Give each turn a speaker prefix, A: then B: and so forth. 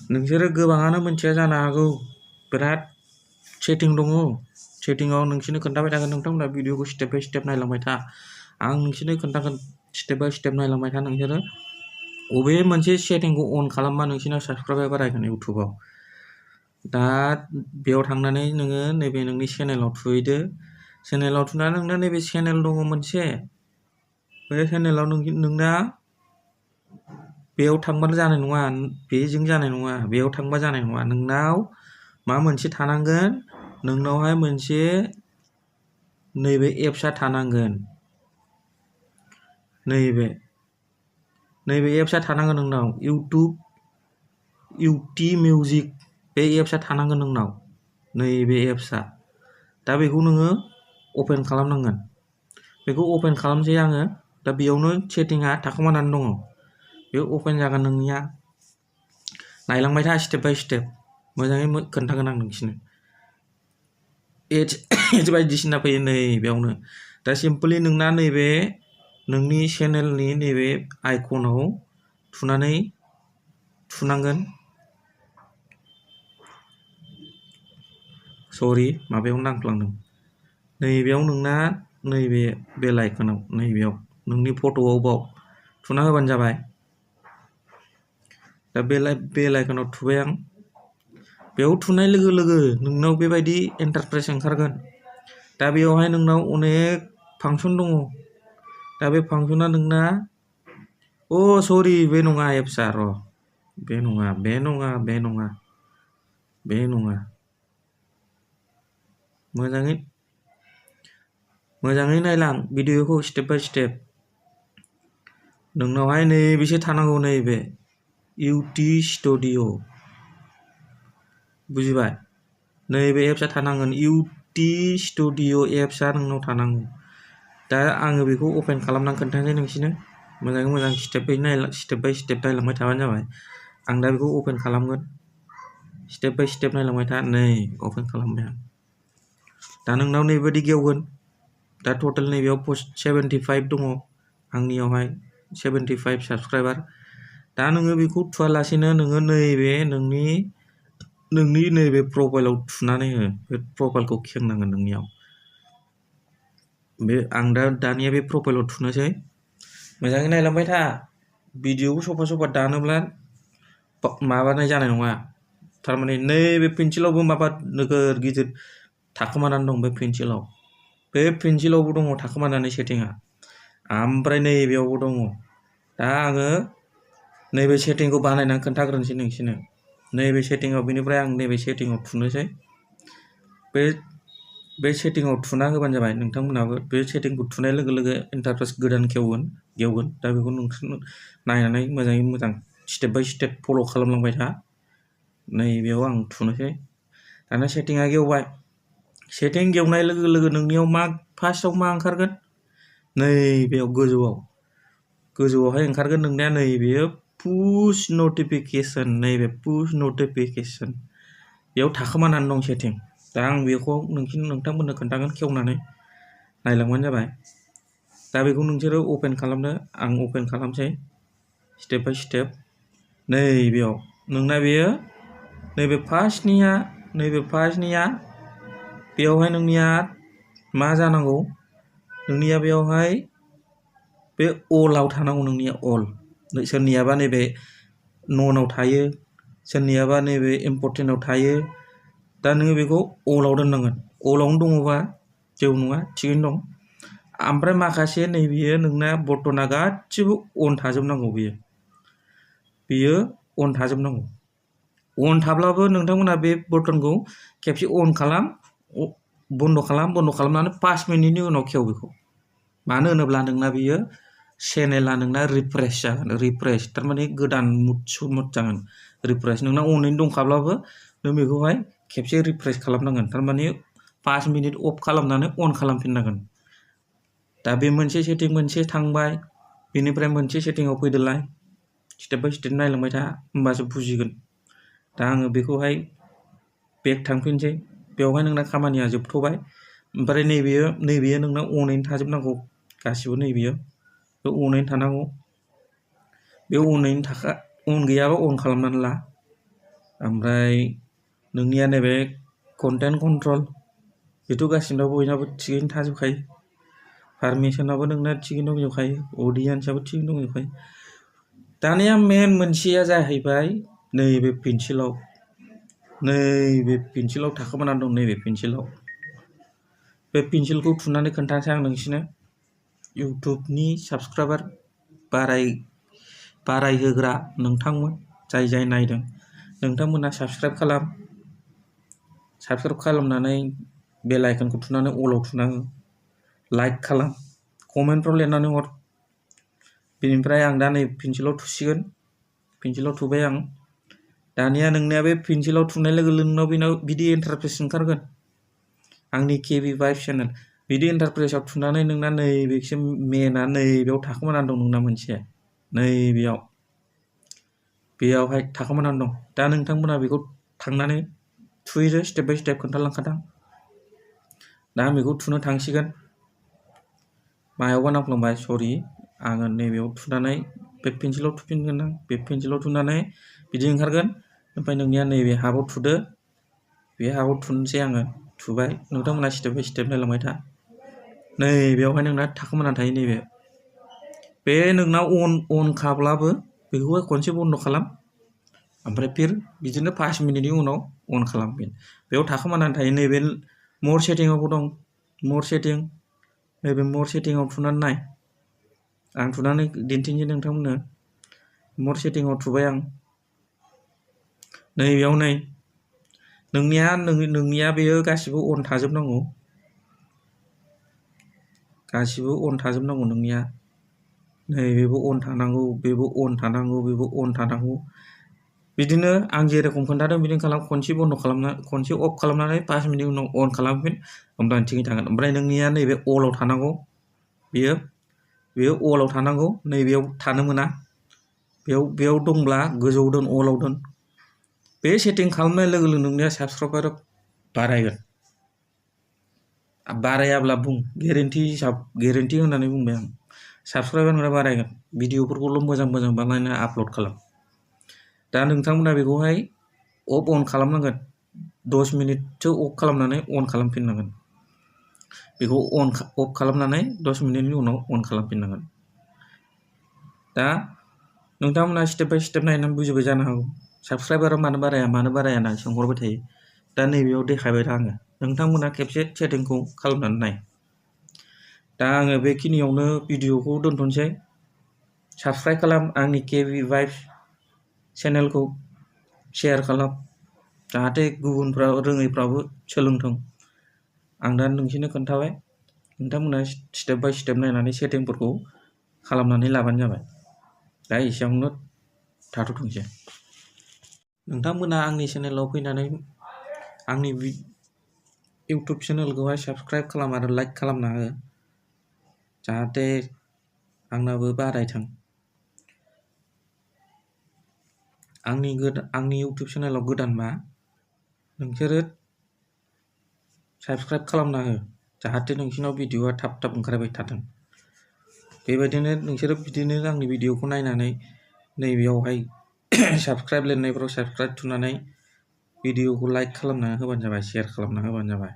A: नोंसोरो गोबाङानो मिथिया जानो हागौ बिराद सेटिं दङ सेटिंआव नोंसोरनो खोन्थाबाय थागोन नोंथांमोना भिडिअखौ स्टेप बाय स्टेप नायलांबाय था आं नोंसोरनो खोन्थागोन स्टेप बाय स्टेप नायलांबाय था नोंसोरो बबे मोनसे सेटिंखौ अन खालामबा नोंसोरना साबस्क्राइबार बारायगोन इउटुबाव दा बेयाव थांनानै नोङो नैबे नोंनि चेनेलाव थुहैदो चेनेलाव थुनानै नोंना नैबे चेनेल दङ मोनसे बे चेनेलाव नोंना बेयाव थांबानो जानाय नङा बेजों जानाय नङा बेयाव थांबा जानाय नङा नोंनाव मा मोनसे थानांगोन नोंनावहाय मोनसे नैबे एप्सआ थानांगोन नैबे एप्सआ थानांगोन नोंनाव इउटि मिउजिक बे एप्सआ थानांगोन नोंनाव नैबे एप्सआ दा बेखौ नोङो अपेन खालामनांगोन बेखौ अपेन खालामसै आङो दा बेयावनो सेटिंआ थाखोमानानै दङ बे अपेन जागोन नोंनिया नायलांबाय था स्टेप बाय स्टेप मोजाङै खोन्थागोन आं नोंसिनो एड्स बायदिसिना फैयो नै बेयावनो दा सिम्पलि नोंना नैबे नोंनि चेनेलनि नैबे आइकनाव थुनांगोन सरि माबायाव नांफ्लांदों नैबेयाव नोंना नैबे बेल आइकनाव नैबेयाव नोंनि फट'आव बाव थुना होबानो जाबाय दा बेल आइकनाव थुबाय आं बेयाव थुनाय लोगो लोगो नोंनाव बेबायदि इन्टारफेस ओंखारगोन दा बेयावहाय नोंनाव अनेक फांसन दङ दा बे फांसना नोंना सरि बे नङा एप्सआ र' बे नङा मोजाङै नायलां भिडिअखौ स्टेप बाय स्टेप नोंनावहाय नैबेसो थानांगौ नैबे इउटि स्टुडिअ बुजिबाय नैबे एप्सआ थानांगोन इउटि स्टुडिअ एप्सआ नोंनाव थानांगौ दा आङो बेखौ अपेन खालामनानै खोन्थानोसै नोंसिनो मोजाङै मोजां स्टेप बाय स्टेप नायलांबाय थाबानो जाबाय आं दा बेखौ अपेन खालामगोन स्टेप बाय स्टेप नायलांबाय था नै अपेन खालामबाय आं दा नोंनाव नैबायदि गेवगोन दा टटेल नैबेयाव 75 दङ आंनियावहाय 75 साबस्क्राइबार दा नोङो बेखौ थुवालासिनो नोङो नैबे नोंनि नैबे प्रफाइलाव थुनानै हो बे प्रफाइलखौ खेंनांगोन नोंनियाव बे आं दानिया बे प्रफाइलाव थुनोसै मोजाङै नायलांबाय था भिडिअखौ सफा दानोब्ला माबानाय जानाय नङा थारमाने नैबे पेन्सिलावबो माबा नोगोर गिदिर थाखोमानानै दं बे पेन्सिलावबो दङ थाखोमानानै सेटिंआ ओमफ्राय नैबेयावबो दङ दा आङो नैबे सेटिंखौ बानायनानै खोन्थाग्रोनोसै नोंसिनो नैबे सेटिंआव बेनिफ्राय आं नैबे सेटिंआव थुनोसै बे सेटिंआव थुना होबानो जाबाय नोंथांमोनाबो बे सेटिंखौ थुनाय लोगो लोगो इन्टारफेस गोदान गेवगोन दा बेखौ नोंसोर नायनानै मोजाङै मोजां स्टेप बाय स्टेप फल' खालामलांबाय था नैबेयाव आं थुनोसै दाना सेटिंआ गेवबाय सेटिं गेवनाय लोगो लोगो नोंनियाव फार्स्टआव मा ओंखारगोन नैबेयाव गोजौआवहाय ओंखारगोन नोंनिया नैबेयो पुश नटिफिकेसन बेयाव थाखोमानानै दं सेटिं दा आं बेखौ नोंथांमोननो खोन्थागोन खेवनानै नायलांबानो जाबाय दा बेखौ नोंसोरो अपेन खालामदो आं अपेन खालामसै स्टेप बाय स्टेप नैबेयाव नोंना बेयो नैबे फार्स्टनिया बेयावहाय नोंनिया मा जानांगौ नोंनिया बेयावहाय बे अलाव थानांगौ नोंनिया अल सोरनियाबा नैबे ननाव थायो सोरनियाबा नैबे इम्पर्टेन्टआव थायो दा नोङो बेखौ अलाव दोननांगोन अलावनो दङबा जेबो नङा थिगैनो दं ओमफ्राय माखासे नैबेयो नोंना बटना गासिबो अन थाजोबनांगौ बेयो अन थाजोबनांगौ अन थाब्लाबो नोंथांमोना बे बटनखौ खेबसे अन खालाम बन्द' खालामनानै 5 मिनिटनि उनाव खेव बेखौ मानो होनोब्ला नोंना बियो चेनेला नोंना रिफ्रेश जागोन थारमाने गोदान मुड जागोन रिफ्रेश नोंना अनैनो दंखाब्लाबो नों बेखौहाय खेबसे रिफ्रेश खालामनांगोन थारमाने 5 मिनिट अफ खालामनानै अन खालामफिननांगोन दा बे मोनसे सेटिं मोनसे थांबाय बेनिफ्राय मोनसे सेटिंआव फैदोलाय स्टेप बाय स्टेप नायलांबाय था होमबासो बुजिगोन दा आङो बेखौहाय बेक थांफिनसै बेवहाय नोंना खामानिया जोबथ'बाय ओमफ्राय नैबेयो नोंना अनैनो थाजोबनांगौ गासिबो नैबेयो बे अनैनो थानांगौ बे अन गैयाबा अन खालामनानै ला ओमफ्राय नोंनिया नैबे कन्टेन्ट कन्ट्रल बेथ' गासिनाबो बयनाबो थिगैनो थाजोबखायो। पारमिसनाबो नोंना थिगैनो दंजोबखायो, अडियेन्सआबो थिगैनो दंजोबखायो। दानिया मेन मोनसेया जाहैबाय नैबे पेन्सिलाव थाखोमानानै दं। नैबे पेन्सिलाव बे पेन्सिलखौ थुनानै खोन्थानोसै आं नोंसिनो। इउटुबनि साबसक्राइबार बारायहोग्रा नोंथांमोन जाय नायदों, नोंथांमोना साबसक्राइब खालामनानै बेल आइकनखौ थुनानै अलाव थुनाङो, लाइक खालाम, कमेन्टफ्राव लिरनानै हर। बेनिफ्राय आं दा नै पेन्सिलाव थुसिगोन। पेन्सिलाव थुबाय आं। दानिया नोंनिया बे पेन्सिलाव थुनाय लोगो लोगो नोंनाव बिदि इन्टारफेस ओंखारगोन, आंनि केबि भाइब चेनेल। बिदि इन्टारफेसाव थुनानै नोंना नैबेसो मेना नैबेयाव थाखोमानानै दं। नोंना मोनसे बेयावहाय थाखोमानानै दं। दा नोंथांमोना बेखौ थांनानै थुयो, स्टेप बाय स्टेप खोन्थालांखादों। दा आं बेखौ थुनो थांसिगोन। मायावबा नांफ्लांबाय, सरि। आङो नैबेयाव थुनानै बे पेन्सिलाव थुफिनगोन आं। बे पेन्सिलाव थुनानै बिदि ओंखारगोन। ओमफ्राय नोंनिया नैबे हाबाव थुदो। बे हाबाव थुनोसै आङो। थुबाय। नोंथांमोना स्टेप बाय स्टेप नायलांबाय था। नैबेयावहाय नोंना थाखोमानानै थायो। नैबे बे नोंना अन खाब्लाबो बेखौहाय खनसे बन्द' खालाम, ओमफ्राय फिर बिदिनो 5 मिनिटनि उनाव अन खालामफिन। बेयाव थाखोमानानै थायो। नैबे मर सेटिंआवबो दं। नैबे मर सेटिंआव थुनानै नाय। आं थुनानै दिन्थिनोसै नोंथांमोननो। मर सेटिंआव थुबाय आं। नैबेयाव नै नोंनिया बेयो गासिबो अन थाजोबनांगौ। नोंनिया नैबेबो अन थानांगौ, बेबो अन थानांगौ, बेबो अन थानांगौ। बिदिनो आं जेरेखम खोन्थादों बिदिनो खालाम। खनसे अफ खालामनानै 5 मिनिट उनाव अन खालामफिन, होमब्लानो थिगैनो थागोन। ओमफ्राय नोंनिया नैबे अलाव थानांगौ। बेयो अलाव थानांगौ। नैबेयाव थानो मोना। बेयाव दंब्ला गोजौआव दोन, अलाव दोन। बे सेटिं खालामनाय लोगो लोगो नोंनिया साबसक्राइबार बारायगोन। बारायाब्ला बुं, गेरेन्टि होननानै बुंबाय आं। साबसक्राइबारफोरा बारायगोन। भिडिअफोरखौल' मोजां बानायना आपल'ड खालाम। दा नोंथांमोना बेखौहाय अन खालामनांगोन। 10 मिनिटसो अफ खालामनानै अन खालामफिननांगोन। बेखौ अफ खालामनानै 10 मिनिटनि उनाव अन खालामफिननांगोन। दा नोंथांमोना स्टेप बाय स्टेप नायनानै बुजिबाय जानो हागौ। साबसक्राइबारा मानो बाराया होननानै सोंहरबाय थायो। दा नैबेयाव देखायबाय दा आङो। नोंथांमोना खेबसे सेटिंखौ खालामनानै नाय। दा आङो बेखिनियावनो भिडिअखौ दोनथ'नोसै। साबसक्राइब खालाम, आंनि केबि भाइब चेनेलखौ शेयार खालाम, जाहाथे गुबुनफ्रा रोङैफ्राबो सोलोंथों। आं दा नोंसोरनो खोन्थाबाय। नोंथांमोना स्टेप बाय स्टेप नायनानै सेटिंफोरखौ खालामनानै लाबानो जाबाय। दा एसेयावनो थाथ'थोंसै। नोंथांमोना आंनि चेनेलाव फैनानै आंनि इउटुब चेनेलखौहाय साबसक्राइब खालाम आरो लाइक खालामना हो, जाहाथे आंनाबो बारायथों। आंनि इउटुब चेनेलाव गोदानबा नोंसोरो साबसक्राइब खालामना हो, जाहाथे नोंसिनाव भिडिअआ थाब ओंखारबाय थाथों। बेबायदिनो नोंसोरो आंनि भिडिअखौ नायनानै नैबेयावहाय साबसक्राइब लिरनायफ्राव साबसक्राइब थुनानै भिडिअखौ लाइक खालामना होबानो जाबाय, शेयार खालामना होबानो जाबाय।